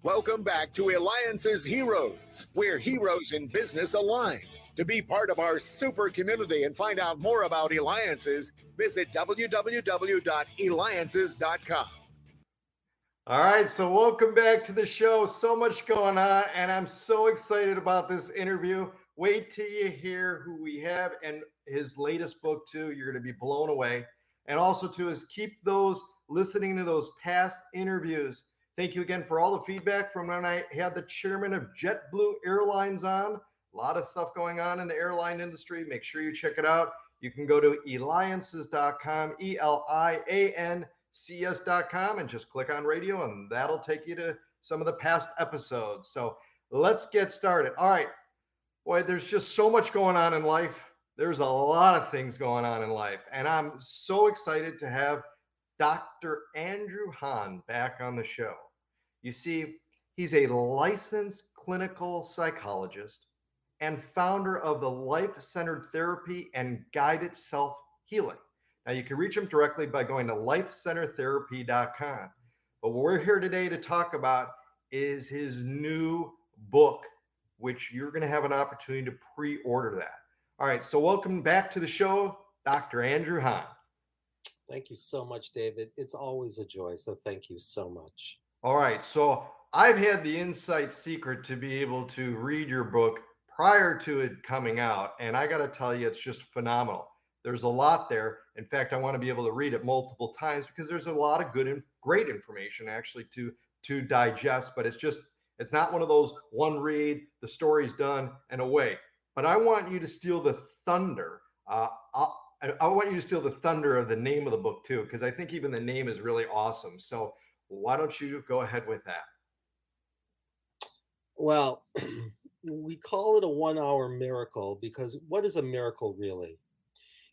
Welcome back to Eliances Heroes, where heroes in business align. To be part of our super community and find out more about Eliances, visit www.eliances.com. All right, so welcome back to the show. So much going on, and I'm so excited about this interview. Wait till you hear who we have and his latest book, too. You're going to be blown away. And also, too, is keep those listening to those past interviews. Thank you again for all the feedback from when I had the chairman of JetBlue Airlines on. A lot of stuff going on in the airline industry. Make sure you check it out. You can go to Eliances.com, ELIANCS.com, and just click on radio, and that'll take you to some of the past episodes. So let's get started. All right. Boy, there's just so much going on in life. There's a lot of things going on in life. And I'm so excited to have Dr. Andrew Hahn back on the show. You see, he's a licensed clinical psychologist and founder of the Life Centered Therapy and Guided Self Healing. Now, you can reach him directly by going to lifecentertherapy.com. But what we're here today to talk about is his new book, which you're going to have an opportunity to pre-order that. All right, so welcome back to the show, Dr. Andrew Hahn. Thank you so much, David. It's always a joy, so thank you so much. All right, so I've had the inside secret to be able to read your book prior to it coming out, and I got to tell you, it's just phenomenal. There's a lot there. In fact, I want to be able to read it multiple times because there's a lot of good and great information actually to digest, but it's not one of those one read, the story's done and away. But I want you to steal the thunder. I want you to steal the thunder of the name of the book too, because I think even the name is really awesome. So why don't you go ahead with that? Well, we call it a 1 hour miracle because what is a miracle really?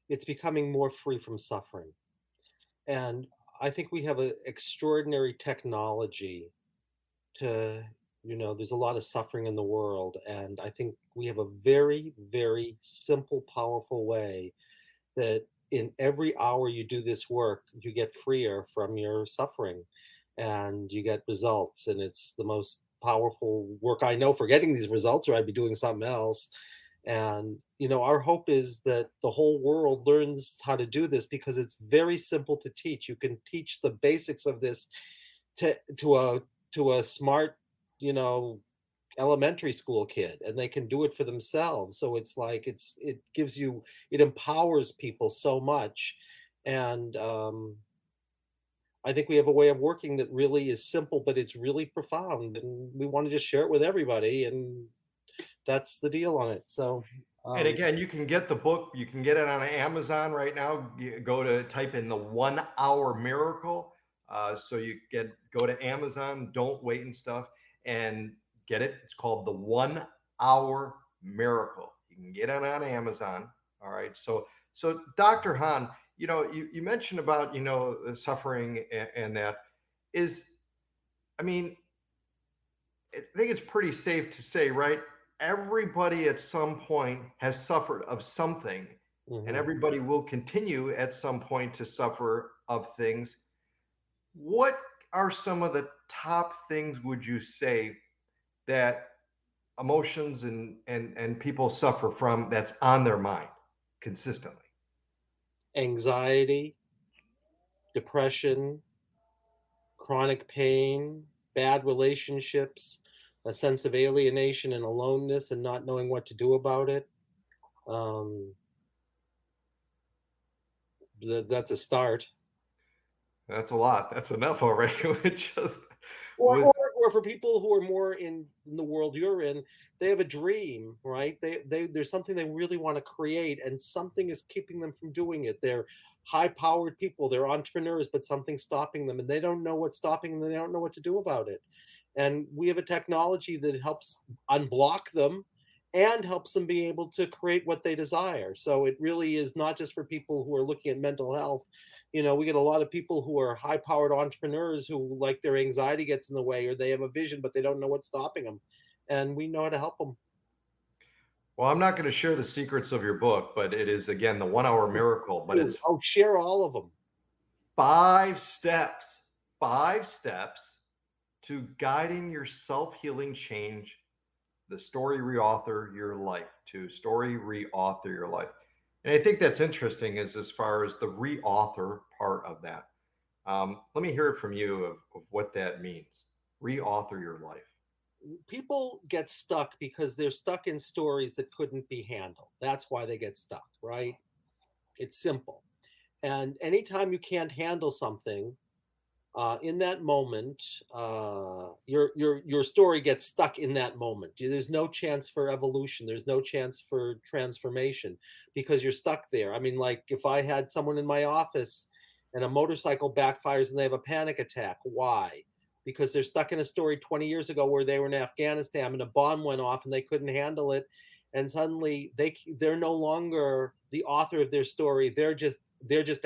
It's becoming more free from suffering. And I think we have an extraordinary technology to, there's a lot of suffering in the world. And I think we have a very, very simple, powerful way that in every hour you do this work, you get freer from your suffering and you get results. And it's the most powerful work I know for getting these results, or I'd be doing something else. And, our hope is that the whole world learns how to do this because it's very simple to teach. You can teach the basics of this to a smart, you know, elementary school kid, and they can do it for themselves. So it's like it gives you, it empowers people so much. And I think we have a way of working that really is simple, but it's really profound, and we want to just share it with everybody, and that's the deal on it. So And again, you can get the book, you can get it on Amazon right now. You go to type in the 1 hour miracle. So you go to Amazon, don't wait and stuff, and get it. It's called the 1 hour miracle. You can get it on Amazon. All right. So Dr. Hahn, you mentioned about, the suffering and that is, I mean, I think it's pretty safe to say, right? Everybody at some point has suffered of something, and mhm. everybody will continue at some point to suffer of things. What are some of the top things, would you say, that emotions and people suffer from that's on their mind consistently? Anxiety, depression, chronic pain, bad relationships, a sense of alienation and aloneness and not knowing what to do about it. Um, that's a start. That's a lot. That's enough already. It just Or, was or, or for people who are more in the world you're in, they have a dream, right? There's something they really want to create, and something is keeping them from doing it. They're high-powered people, they're entrepreneurs, but something's stopping them, and they don't know what's stopping them. They don't know what to do about it. And we have a technology that helps unblock them and helps them be able to create what they desire. So it really is not just for people who are looking at mental health. We get a lot of people who are high powered entrepreneurs who, like, their anxiety gets in the way, or they have a vision but they don't know what's stopping them, and we know how to help them. well, I'm not going to share the secrets of your book, but it is again the 1 hour miracle, but it's Share all of them. 5 steps to guiding your self-healing change, the story reauthor your life, to story reauthor your life. And I think that's interesting is as far as the reauthor part of that. Let me hear it from you of what that means. Reauthor your life. People get stuck because they're stuck in stories that couldn't be handled. That's why they get stuck, right? It's simple. And anytime you can't handle something, in that moment, your story gets stuck in that moment. There's no chance for evolution. There's no chance for transformation because you're stuck there. I mean, like if I had someone in my office and a motorcycle backfires and they have a panic attack, why? Because they're stuck in a story 20 years ago where they were in Afghanistan and a bomb went off and they couldn't handle it, and suddenly they're no longer the author of their story. They're just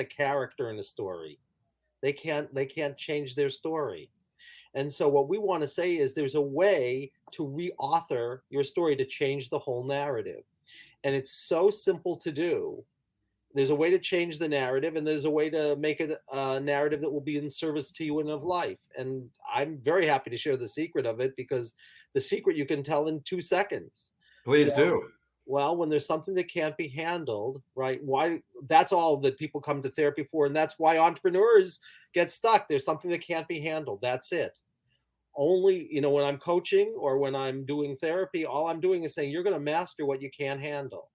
a character in a story. They can't change their story. And so what we want to say is there's a way to reauthor your story to change the whole narrative. And it's so simple to do. There's a way to change the narrative, and there's a way to make it a narrative that will be in service to you and of life. And I'm very happy to share the secret of it, because the secret you can tell in 2 seconds. Please do. Well, when there's something that can't be handled, right? Why? That's all that people come to therapy for, and that's why entrepreneurs get stuck. There's something that can't be handled. That's it. Only, when I'm coaching or when I'm doing therapy, all I'm doing is saying you're going to master what you can't handle.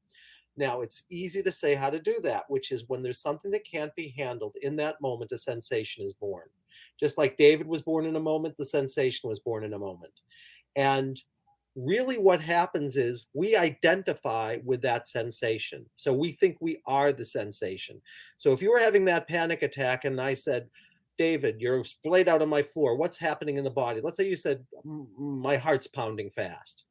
Now, it's easy to say how to do that, which is when there's something that can't be handled, in that moment, a sensation is born. Just like David was born in a moment, the sensation was born in a moment. And really what happens is we identify with that sensation. So we think we are the sensation. So if you were having that panic attack and I said, David, you're splayed out on my floor, what's happening in the body? Let's say you said, my heart's pounding fast.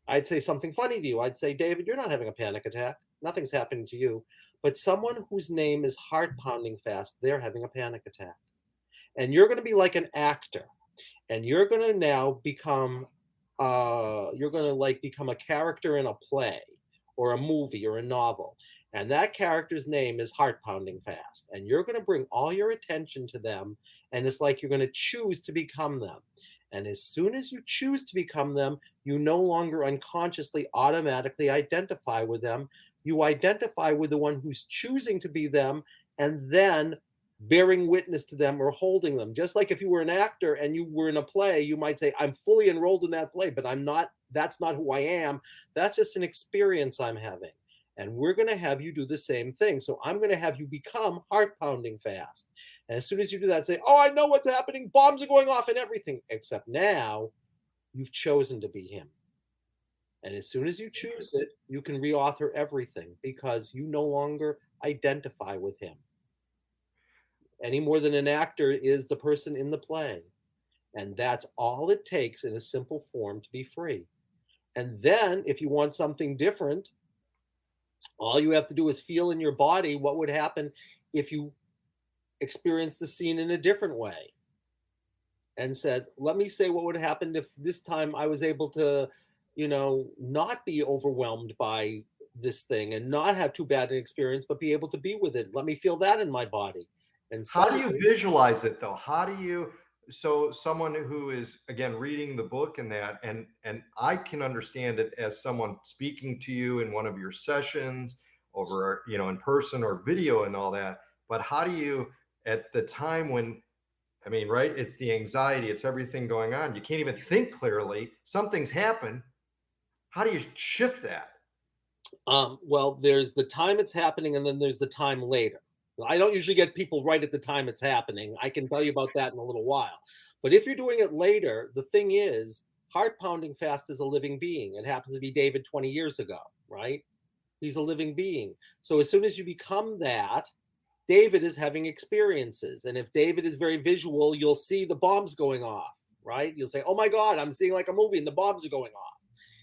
I'd say something funny to you. I'd say, David, you're not having a panic attack. Nothing's happening to you. But someone whose name is heart pounding fast, they're having a panic attack. And you're going to be like an actor. And you're going to now become become a character in a play or a movie or a novel. And that character's name is heart pounding fast. And you're going to bring all your attention to them. And it's like you're going to choose to become them. And as soon as you choose to become them, you no longer unconsciously automatically identify with them. You identify with the one who's choosing to be them, and then bearing witness to them or holding them. Just like if you were an actor and you were in a play, you might say, I'm fully enrolled in that play, but I'm not, that's not who I am. That's just an experience I'm having. And we're going to have you do the same thing. So I'm going to have you become heart pounding fast. And as soon as you do that, say, oh, I know what's happening. Bombs are going off and everything. Except now you've chosen to be him. And as soon as you choose it, you can reauthor everything, because you no longer identify with him any more than an actor is the person in the play. And that's all it takes in a simple form to be free. And then if you want something different, all you have to do is feel in your body what would happen if you experienced the scene in a different way. And said, let me say what would have happened if this time I was able to, not be overwhelmed by this thing and not have too bad an experience, but be able to be with it. Let me feel that in my body. And how do you visualize it though? So someone who is, again, reading the book and that, and I can understand it as someone speaking to you in one of your sessions over, in person or video and all that. But how do you, at the time when, right, it's the anxiety, it's everything going on, you can't even think clearly, something's happened. How do you shift that? Well, there's the time it's happening, and then there's the time later. I don't usually get people right at the time it's happening. I can tell you about that in a little while. But if you're doing it later, the thing is, heart pounding fast is a living being. It happens to be David 20 years ago, right? He's a living being. So as soon as you become that, David is having experiences. And if David is very visual, you'll see the bombs going off, right? You'll say, oh my God, I'm seeing like a movie and the bombs are going off.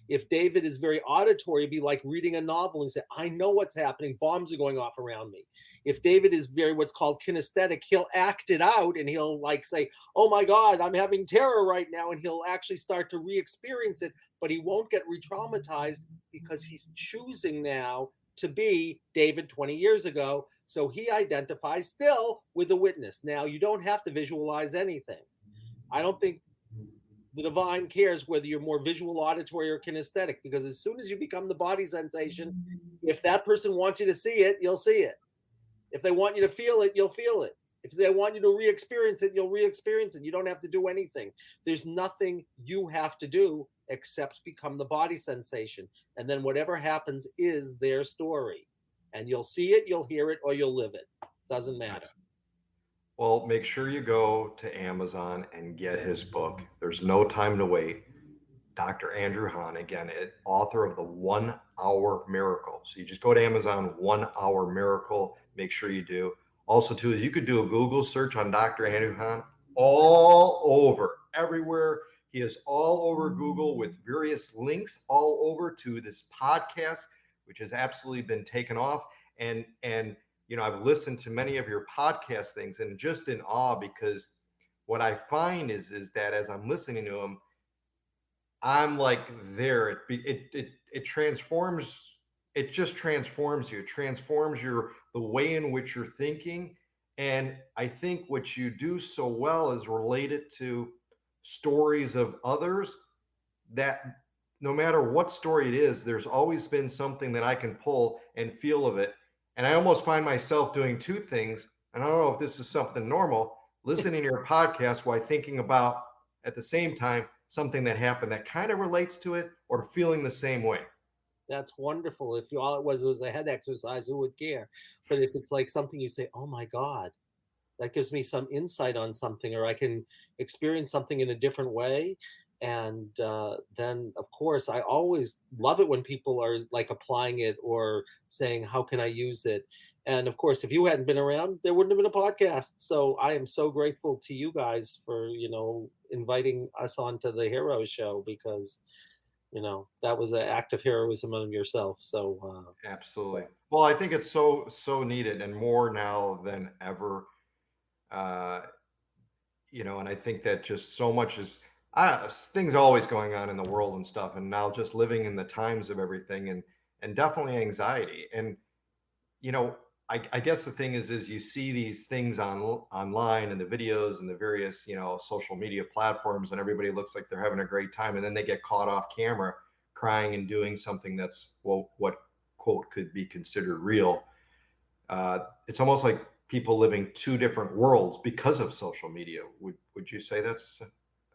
If David is very auditory, it'd be like reading a novel and say, I know what's happening. Bombs are going off around me. If David is very what's called kinesthetic, he'll act it out and he'll like say, oh my God, I'm having terror right now. And he'll actually start to re-experience it, but he won't get re-traumatized because he's choosing now to be David 20 years ago. So he identifies still with the witness. Now, you don't have to visualize anything. I don't think the divine cares whether you're more visual, auditory, or kinesthetic, because as soon as you become the body sensation, if that person wants you to see it, you'll see it. If they want you to feel it, you'll feel it. If they want you to re-experience it, you'll re-experience it. You don't have to do anything. There's nothing you have to do except become the body sensation. And then whatever happens is their story. And you'll see it, you'll hear it, or you'll live it. Doesn't matter. Well, make sure you go to Amazon and get his book. There's no time to wait. Dr. Andrew Hahn, again, author of the 1 Hour Miracle. So you just go to Amazon, 1 Hour Miracle. Make sure you do. Also, too, is you could do a Google search on Dr. Andrew Hahn all over, everywhere. He is all over Google with various links all over to this podcast, which has absolutely been taken off. And you know, I've listened to many of your podcast things and just in awe, because what I find is that as I'm listening to them, I'm like there. It transforms. It just transforms you. It transforms the way in which you're thinking. And I think what you do so well is related to stories of others, that no matter what story it is, there's always been something that I can pull and feel of it. And I almost find myself doing two things. And I don't know if this is something normal, listening to your podcast while thinking about at the same time something that happened that kind of relates to it, or feeling the same way. That's wonderful. If all it was a head exercise, who would care? But if it's like something you say, oh my God, that gives me some insight on something, or I can experience something in a different way. And then, of course, I always love it when people are like applying it or saying, how can I use it? And of course, if you hadn't been around, there wouldn't have been a podcast. So I am so grateful to you guys for, inviting us onto the Hero Show, because, that was an act of heroism of yourself. So Absolutely. Well, I think it's so needed, and more now than ever. And I think that just so much is, I don't know, things always going on in the world and stuff, and now just living in the times of everything, and definitely anxiety. And I guess the thing is you see these things online and the videos and the various social media platforms, and everybody looks like they're having a great time, and then they get caught off camera crying and doing something that's, well, what quote could be considered real. It's almost like people living two different worlds because of social media. Would you say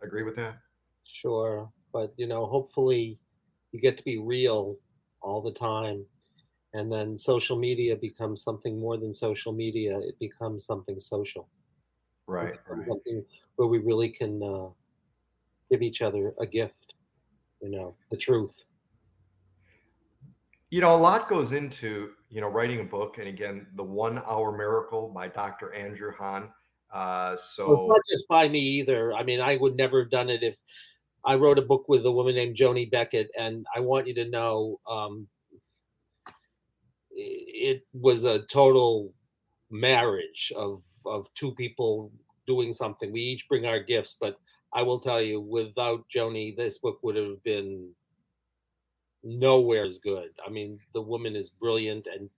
agree with that? Sure. But, hopefully you get to be real all the time. And then social media becomes something more than social media. It becomes something social. Right. Something where we really can give each other a gift, the truth. A lot goes into, writing a book. And again, the 1 Hour Miracle by Dr. Andrew Hahn. Well, it's not just by me either. I mean, I would never have done it if I wrote a book with a woman named Joni Beckett. And I want you to know, it was a total marriage of two people doing something. We each bring our gifts, but I will tell you, without Joni, this book would have been nowhere as good. I mean, the woman is brilliant, and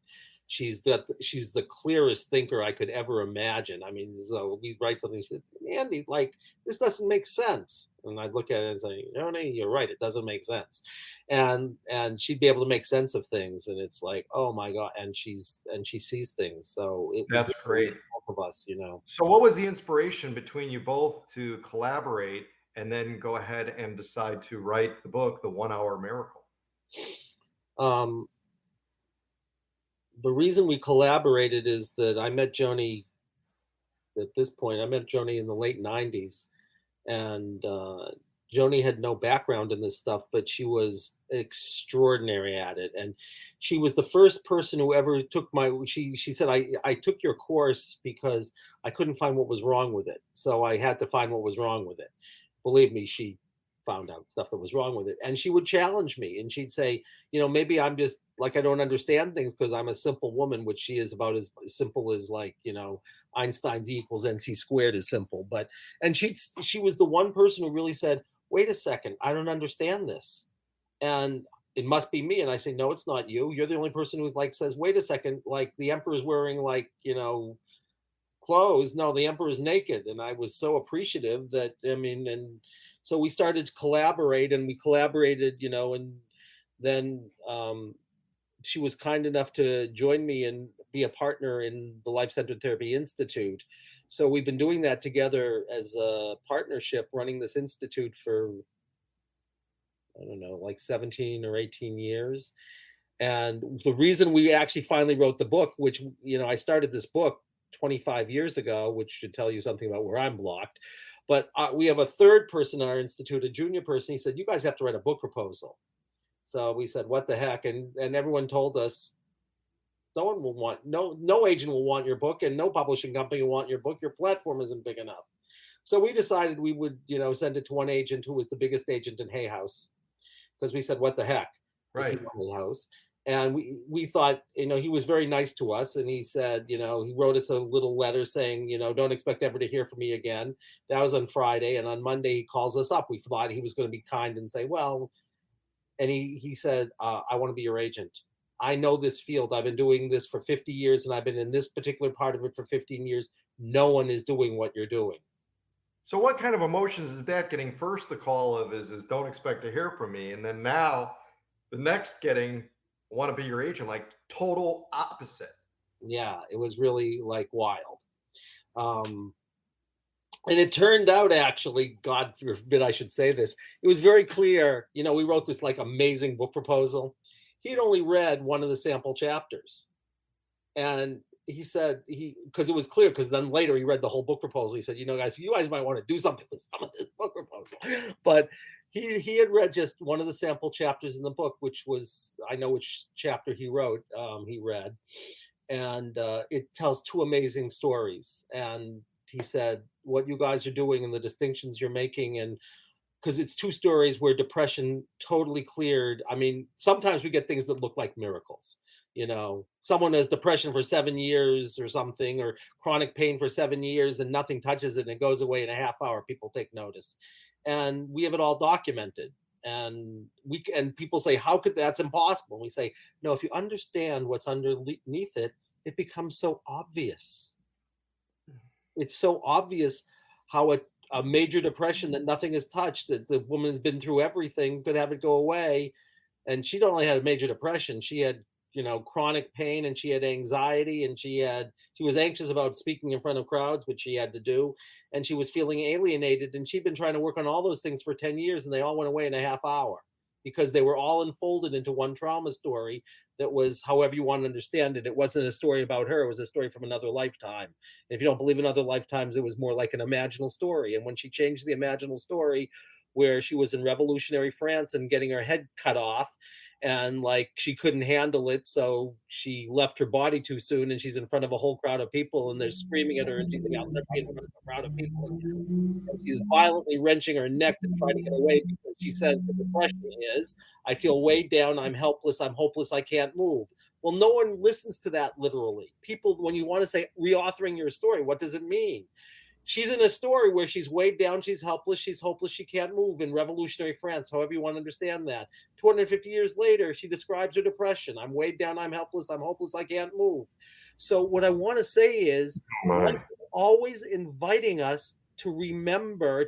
she's the clearest thinker I could ever imagine. I mean, so we write something, she said, Andy, like, this doesn't make sense. And I'd look at it and say, Joni, you're right, it doesn't make sense. And she'd be able to make sense of things, and it's like, oh my God, and she sees things. So that's great. Both of us, So what was the inspiration between you both to collaborate and then go ahead and decide to write the book, The 1 Hour Miracle? The reason we collaborated is that I met Joni in the late 90s, and Joni had no background in this stuff, but she was extraordinary at it. And she was the first person who ever took she said, I took your course because I couldn't find what was wrong with it. So I had to find what was wrong with it. Believe me, she found out stuff that was wrong with it. And she would challenge me, and she'd say, maybe I'm just like, I don't understand things because I'm a simple woman, which she is about as simple as, like, Einstein's E equals MC squared is simple. And she was the one person who really said, wait a second, I don't understand this. And it must be me. And I say, no, it's not you. You're the only person who's like, says, wait a second, like the emperor's wearing, like, clothes. No, the emperor's naked. And I was so appreciative that, and So we started to collaborate, and we collaborated, and then she was kind enough to join me and be a partner in the Life Centered Therapy Institute. So we've been doing that together as a partnership, running this institute for, I don't know, like 17 or 18 years. And the reason we actually finally wrote the book, which, I started this book 25 years ago, which should tell you something about where I'm blocked. But we have a third person in our institute, a junior person. He said, "You guys have to write a book proposal." So we said, "What the heck?" And everyone told us, no one will want, no agent will want your book, and no publishing company will want your book. Your platform isn't big enough. So we decided we would, send it to one agent who was the biggest agent in Hay House, because we said, "What the heck?" If Right. you know Hay House. And we thought, he was very nice to us, and he said, he wrote us a little letter saying, "Don't expect ever to hear from me again." That was on Friday, and on Monday he calls us up. We thought he was going to be kind and say, "Well," and he said, "I want to be your agent. I know this field. I've been doing this for 50 years, and I've been in this particular part of it for 15 years. No one is doing what you're doing." So what kind of emotions is that, getting first the call of is don't expect to hear from me, and then now the next getting want to be your agent, like total opposite. Yeah, it was really like wild. Um, and it turned out, actually, God forbid I should say this, it was very clear. We wrote this like amazing book proposal. He'd only read one of the sample chapters. And he said, because it was clear, because then later he read the whole book proposal. He said, "Guys, you guys might want to do something with some of this book proposal." But he had read just one of the sample chapters in the book, which was, I know which chapter he wrote, he read. And it tells two amazing stories. And he said, "What you guys are doing and the distinctions you're making," and because it's two stories where depression totally cleared. I mean, sometimes we get things that look like miracles. Someone has depression for 7 years or something, or chronic pain for 7 years, and nothing touches it, and it goes away in a half hour. People take notice, and we have it all documented. And people say, "How could that's impossible?" We say, "No, if you understand what's underneath it, it becomes so obvious. It's so obvious how a major depression that nothing has touched, that the woman has been through everything, could have it go away." And she not only had a major depression, she had, chronic pain, and she had anxiety, and she was anxious about speaking in front of crowds, which she had to do. And she was feeling alienated, and she'd been trying to work on all those things for 10 years, and they all went away in a half hour, because they were all unfolded into one trauma story that was, however you want to understand it. It wasn't a story about her. It was a story from another lifetime. And if you don't believe in other lifetimes, it was more like an imaginal story. And when she changed the imaginal story, where she was in revolutionary France and getting her head cut off, and like she couldn't handle it, so she left her body too soon, and she's in front of a whole crowd of people, and they're screaming at her, and she's like, "I'll never be in front of a crowd of people again." And she's violently wrenching her neck to try to get away, because she says the depression is, "I feel weighed down, I'm helpless, I'm hopeless, I can't move." Well, no one listens to that literally. People, when you want to say reauthoring your story, what does it mean? She's in a story where she's weighed down, she's helpless, she's hopeless, she can't move in revolutionary France, however you want to understand that. 250 years later, she describes her depression. "I'm weighed down, I'm helpless, I'm hopeless, I can't move." So what I want to say is, life is always inviting us to remember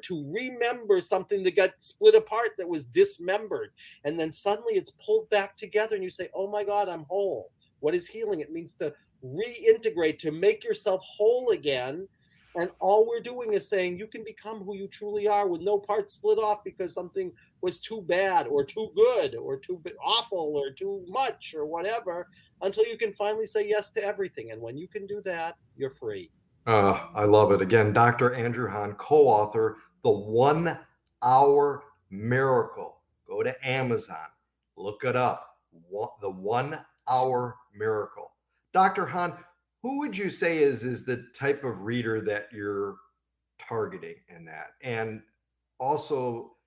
something that got split apart, that was dismembered. And then suddenly it's pulled back together, and you say, "Oh my God, I'm whole." What is healing? It means to reintegrate, to make yourself whole again. And all we're doing is saying you can become who you truly are, with no parts split off because something was too bad or too good or too awful or too much or whatever, until you can finally say yes to everything. And when you can do that, you're free. I love it. Again, Dr. Andrew Hahn, co-author, The 1 Hour Miracle. Go to Amazon, look it up. The 1 Hour Miracle. Dr. Hahn, who would you say is the type of reader that you're targeting in that? And also,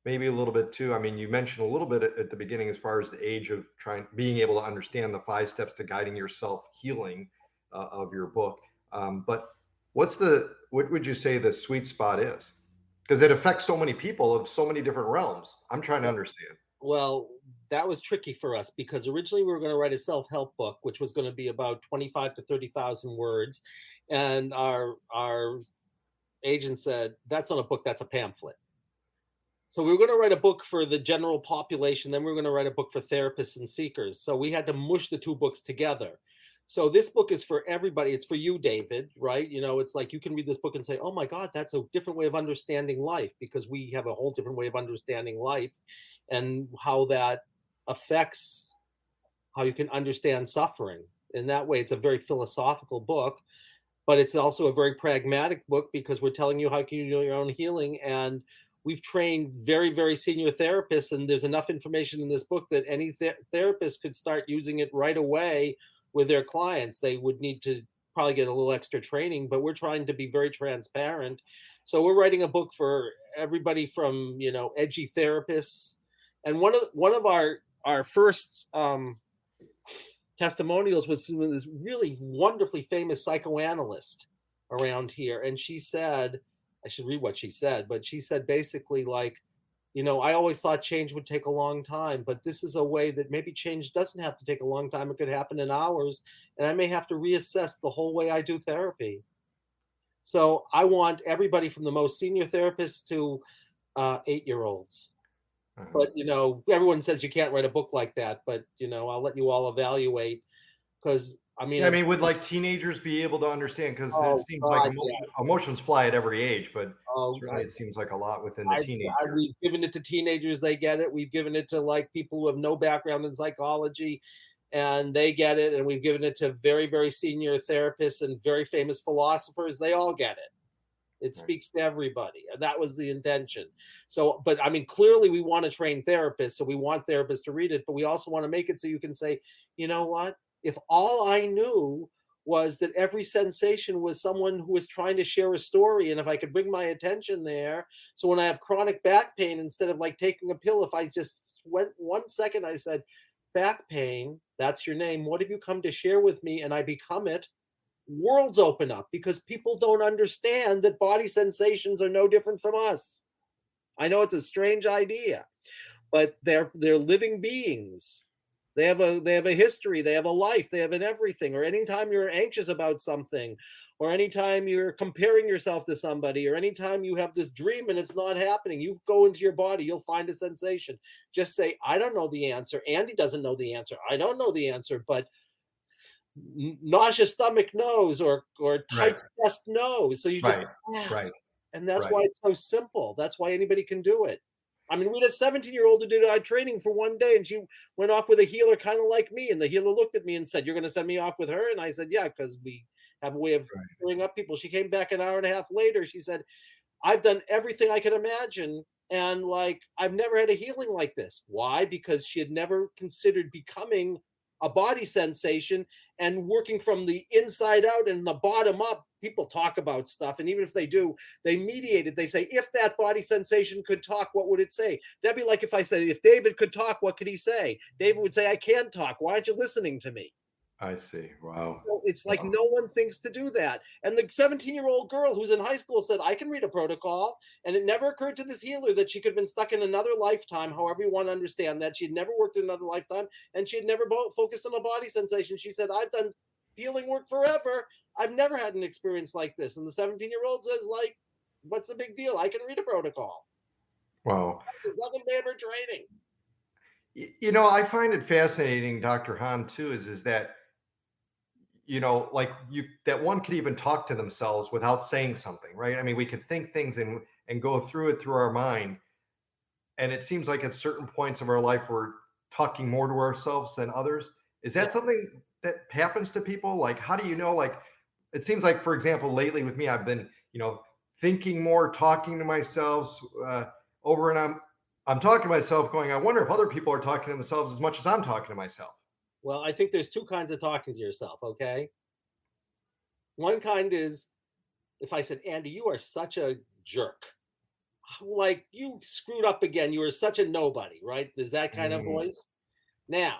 maybe a little bit too, I mean, you mentioned a little bit at the beginning as far as the age of being able to understand the 5 steps to guiding yourself healing of your book. But what would you say the sweet spot is? Because it affects so many people of so many different realms. I'm trying to understand. Well, that was tricky for us, because originally we were going to write a self-help book, which was going to be about 25 to 30,000 words. And our agent said, "That's not a book, that's a pamphlet." So we were going to write a book for the general population, then we were going to write a book for therapists and seekers. So we had to mush the two books together. So this book is for everybody. It's for you, David, right? It's like you can read this book and say, "Oh my God, that's a different way of understanding life," because we have a whole different way of understanding life and how that affects how you can understand suffering. In that way, it's a very philosophical book, but it's also a very pragmatic book because we're telling you how can you do your own healing. And we've trained very, very senior therapists, and there's enough information in this book that any therapist could start using it right away with their clients. They would need to probably get a little extra training, but we're trying to be very transparent. So we're writing a book for everybody from, edgy therapists. And one of our first testimonials was this really wonderfully famous psychoanalyst around here. And she said, I should read what she said, but she said basically like, I always thought change would take a long time, but this is a way that maybe change doesn't have to take a long time. It could happen in hours, and I may have to reassess the whole way I do therapy. So I want everybody from the most senior therapists to 8-year-olds. But everyone says you can't write a book like that. But I'll let you all evaluate because Yeah, I mean, would like teenagers be able to understand? Because it oh seems like God, yeah. emotions fly at every age, but Oh, certainly it seems like a lot within the I, teenager. we've given it to teenagers, they get it. We've given it to like people who have no background in psychology, and they get it. And we've given it to very, very senior therapists and very famous philosophers. They all get it. It speaks to everybody, and that was the intention. So, but I mean, clearly we want to train therapists, so we want therapists to read it, but we also want to make it so you can say, you know what? If all I knew was that every sensation was someone who was trying to share a story, and if I could bring my attention there, so when I have chronic back pain, instead of like taking a pill, if I just went 1 second, I said, back pain, that's your name. What have you come to share with me? And I become it. Worlds open up because people don't understand that body sensations are no different from us. I know it's a strange idea, but they're living beings. They have a history, they have a life, they have an everything. Or anytime you're anxious about something, or anytime you're comparing yourself to somebody, or anytime you have this dream and it's not happening, you go into your body, you'll find a sensation. Just say, I don't know the answer. Andy doesn't know the answer. I don't know the answer, but nauseous stomach knows, or tight chest knows. So you just ask, and that's why it's so simple. That's why anybody can do it. I mean, we had a 17-year-old who did our training for one day, and she went off with a healer kind of like me. And the healer looked at me and said, "You're going to send me off with her?" And I said, "Yeah, because we have a way of clearing up people." She came back an hour and a half later. She said, "I've done everything I could imagine, and like I've never had a healing like this." Why? Because she had never considered becoming a body sensation and working from the inside out and the bottom up. People talk about stuff, and even if they do, they mediate it. They say, if that body sensation could talk, what would it say? That'd be like if I said, if David could talk, what could he say? David would say, I can't talk. Why aren't you listening to me? I see. Wow. So it's like no one thinks to do that. And the 17-year-old girl who's in high school said, I can read a protocol. And it never occurred to this healer that she could have been stuck in another lifetime, however you want to understand that. She had never worked in another lifetime, and she had never focused on a body sensation. She said, I've done healing work forever. I've never had an experience like this. And the 17-year-old says, like, what's the big deal? I can read a protocol. Wow. This is nothing but ever training. I find it fascinating, Dr. Hahn, too, is that like that one could even talk to themselves without saying something, right? I mean, we could think things and go through it through our mind. And it seems like at certain points of our life, we're talking more to ourselves than others. Is that something that happens to people? Like, how do you know? Like, it seems like, for example, lately with me, I've been, thinking more, talking to myself over, and I'm talking to myself going, I wonder if other people are talking to themselves as much as I'm talking to myself. Well, I think there's two kinds of talking to yourself, okay? One kind is if I said, Andy, you are such a jerk. Like, you screwed up again. You were such a nobody, right? There's that kind of voice. Now,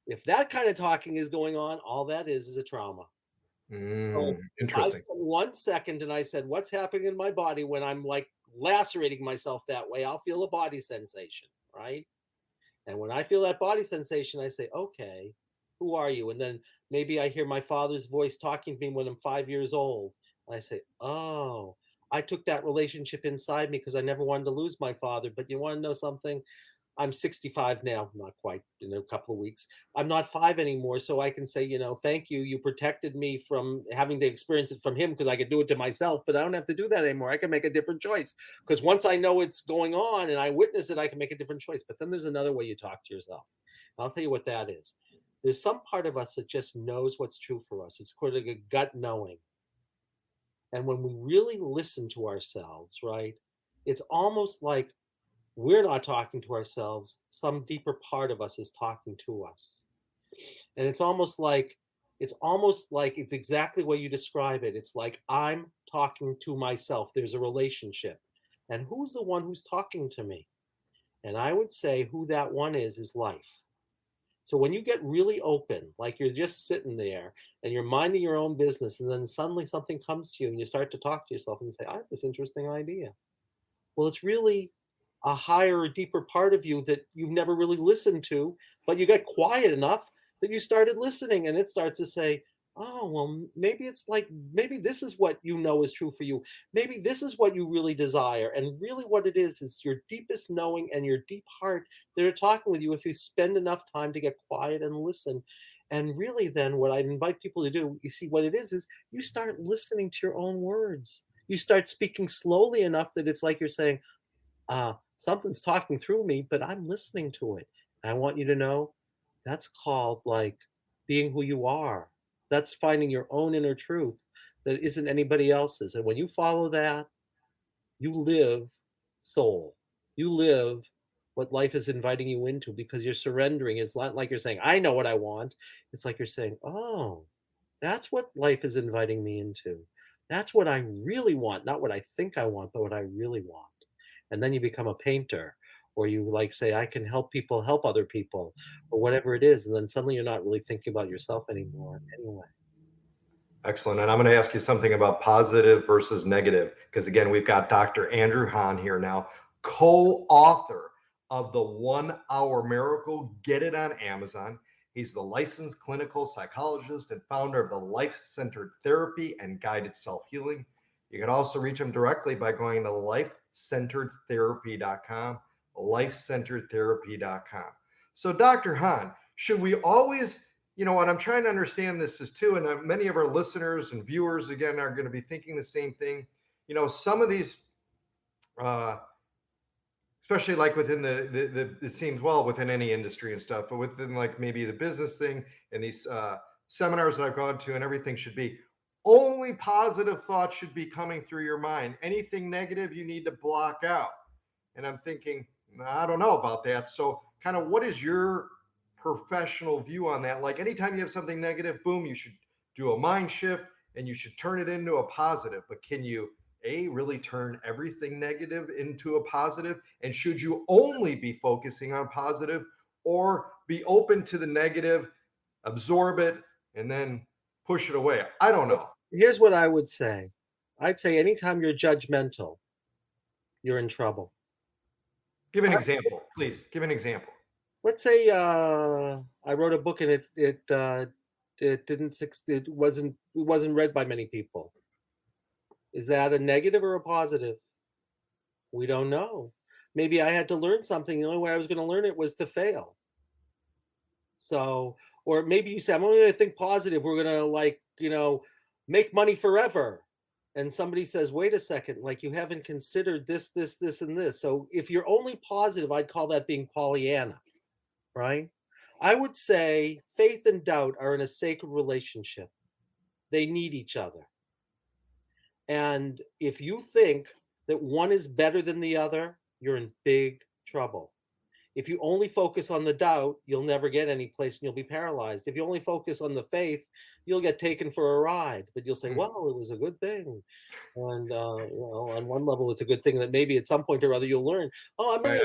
if that kind of talking is going on, all that is a trauma. So I spent 1 second and I said, what's happening in my body when I'm like lacerating myself that way? I'll feel a body sensation, right? And when I feel that body sensation, I say, okay, who are you? And then maybe I hear my father's voice talking to me when I'm 5 years old. And I say, oh, I took that relationship inside me because I never wanted to lose my father. But you want to know something? I'm 65 now, not quite, in a couple of weeks. I'm not 5 anymore, so I can say, thank you. You protected me from having to experience it from him because I could do it to myself, but I don't have to do that anymore. I can make a different choice because once I know it's going on and I witness it, I can make a different choice. But then there's another way you talk to yourself. I'll tell you what that is. There's some part of us that just knows what's true for us. It's sort of like a gut knowing. And when we really listen to ourselves, right, it's almost like we're not talking to ourselves. Some deeper part of us is talking to us. And it's exactly what you describe it. It's like I'm talking to myself. There's a relationship. And who's the one who's talking to me? And I would say who that one is life. So when you get really open, like you're just sitting there and you're minding your own business, and then suddenly something comes to you and you start to talk to yourself and you say, I have this interesting idea. Well, it's really a higher or deeper part of you that you've never really listened to, but you get quiet enough that you started listening, and it starts to say, oh, well, maybe this is what you know is true for you. Maybe this is what you really desire. And really what it is your deepest knowing and your deep heart that are talking with you if you spend enough time to get quiet and listen. And really, then what I invite people to do, you see, what it is you start listening to your own words. You start speaking slowly enough that it's like you're saying, something's talking through me, but I'm listening to it. And I want you to know that's called like being who you are. That's finding your own inner truth that isn't anybody else's. And when you follow that, you live soul. You live what life is inviting you into because you're surrendering. It's not like you're saying, I know what I want. It's like you're saying, oh, that's what life is inviting me into. That's what I really want, not what I think I want, but what I really want. And then you become a painter, or you like say, I can help people help other people, or whatever it is. And then suddenly you're not really thinking about yourself anymore anyway. Excellent. And I'm going to ask you something about positive versus negative, because again, we've got Dr. Andrew Hahn here now, co-author of the 1 Hour Miracle. Get it on Amazon. He's the licensed clinical psychologist and founder of the Life-Centered Therapy and Guided Self-Healing. You can also reach him directly by going to lifecenteredtherapy.com, lifecenteredtherapy.com. So Dr. Hahn, should we always, what I'm trying to understand this is too, and many of our listeners and viewers, again, are going to be thinking the same thing. Some of these, especially like within it seems well within any industry and stuff, but within like maybe the business thing and these seminars that I've gone to and everything should be only positive thoughts should be coming through your mind. Anything negative you need to block out. And I'm thinking, I don't know about that. So kind of what is your professional view on that? Like anytime you have something negative, boom, you should do a mind shift and you should turn it into a positive. But can you really turn everything negative into a positive? And should you only be focusing on positive or be open to the negative, absorb it, and then push it away? I don't know. Here's what I would say. I'd say anytime you're judgmental, you're in trouble. Give an example, please. Give an example. Let's say I wrote a book and it wasn't read by many people. Is that a negative or a positive? We don't know. Maybe I had to learn something. The only way I was going to learn it was to fail. So, or maybe you say, I'm only going to think positive. We're going to make money forever. And somebody says, wait a second, like you haven't considered this, and this. So if you're only positive, I'd call that being Pollyanna, right? I would say faith and doubt are in a sacred relationship. They need each other. And if you think that one is better than the other, you're in big trouble. If you only focus on the doubt, you'll never get any place and you'll be paralyzed. If you only focus on the faith, you'll get taken for a ride. But you'll say, well, it was a good thing. And, on one level, it's a good thing that maybe at some point or other you'll learn, I love it.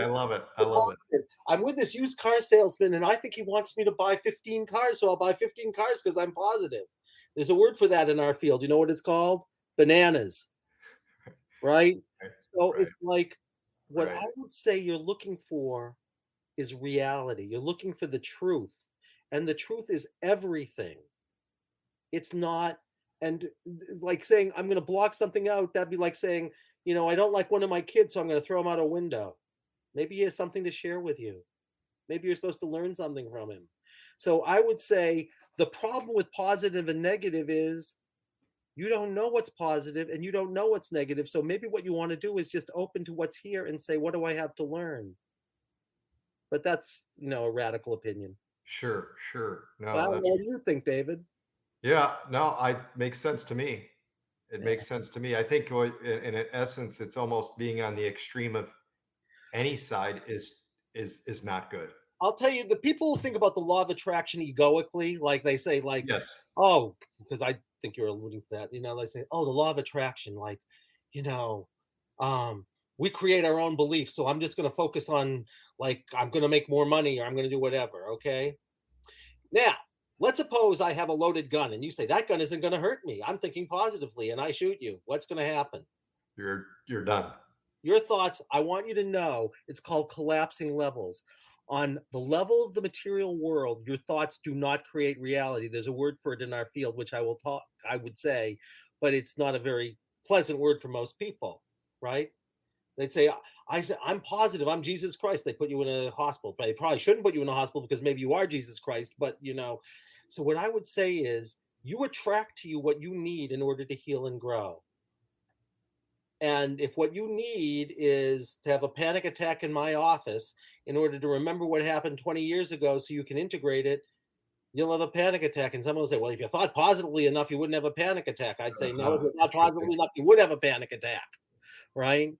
I love it. I'm with this used car salesman and I think he wants me to buy 15 cars. So I'll buy 15 cars because I'm positive. There's a word for that in our field. You know what it's called? Bananas. Right? So it's like what I would say you're looking for is reality. You're looking for the truth. And the truth is everything. It's not And like saying, I'm going to block something out, that'd be like saying, I don't like one of my kids, so I'm going to throw him out a window. Maybe he has something to share with you. Maybe you're supposed to learn something from him. So I would say the problem with positive and negative is you don't know what's positive and you don't know what's negative. So maybe what you want to do is just open to what's here and say, what do I have to learn? But that's, a radical opinion. Sure, sure. No, Well, that's what do you think, David? yeah, no, I makes sense to me. It Yeah. makes sense to me. I think in essence, it's almost being on the extreme of any side is not good. I'll tell you, the people who think about the law of attraction egoically, like they say, like, Yes. oh, because I think you're alluding to that, they say, oh, the law of attraction, like, you know, we create our own beliefs. So I'm just going to focus on, like, I'm going to make more money or I'm going to do whatever. Okay. Now, let's suppose I have a loaded gun and you say, that gun isn't going to hurt me. I'm thinking positively and I shoot you. What's going to happen? You're done. Your thoughts, I want you to know it's called collapsing levels. On the level of the material world, your thoughts do not create reality. There's a word for it in our field, which I would say, but it's not a very pleasant word for most people, right? They'd say, I said, I'm positive, I'm Jesus Christ. They put you in a hospital. But they probably shouldn't put you in a hospital because maybe you are Jesus Christ. But, so what I would say is you attract to you what you need in order to heal and grow. And if what you need is to have a panic attack in my office in order to remember what happened 20 years ago so you can integrate it, you'll have a panic attack. And someone will say, well, if you thought positively enough, you wouldn't have a panic attack. I'd say, no, if you thought Interesting. positively enough, you would have a panic attack. Right.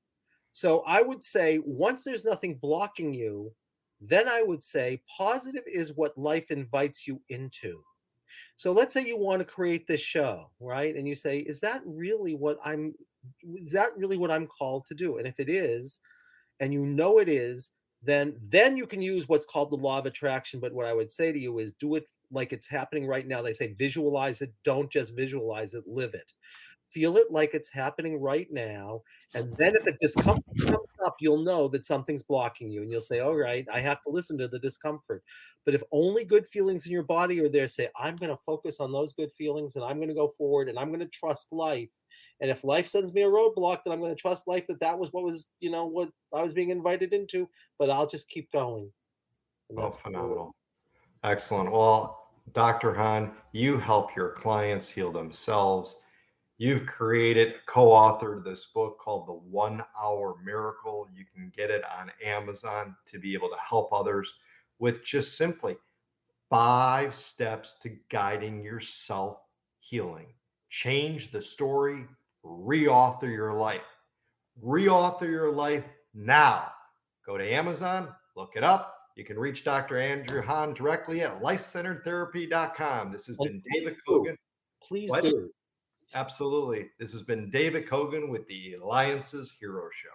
So I would say once there's nothing blocking you, then I would say positive is what life invites you into. So let's say you want to create this show, right? And you say, is that really what I'm called to do? And if it is, and it is, then you can use what's called the law of attraction. But what I would say to you is do it like it's happening right now. They say visualize it, don't just visualize it, live it. Feel it like it's happening right now. And then if the discomfort comes up, you'll know that something's blocking you. And you'll say, all right, I have to listen to the discomfort. But if only good feelings in your body are there, say, I'm going to focus on those good feelings and I'm going to go forward and I'm going to trust life. And if life sends me a roadblock, then I'm going to trust life that was what was, what I was being invited into, but I'll just keep going. And Oh, that's phenomenal. Excellent. Well, Dr. Hahn, you help your clients heal themselves. You've co-authored this book called The 1 Hour Miracle. You can get it on Amazon to be able to help others with just simply 5 steps to guiding your self healing. Change the story, reauthor your life. Reauthor your life now. Go to Amazon, look it up. You can reach Dr. Andrew Hahn directly at lifecenteredtherapy.com. This has been David Kogan. Please What? do. Absolutely. This has been David Kogan with the Eliances Hero Show.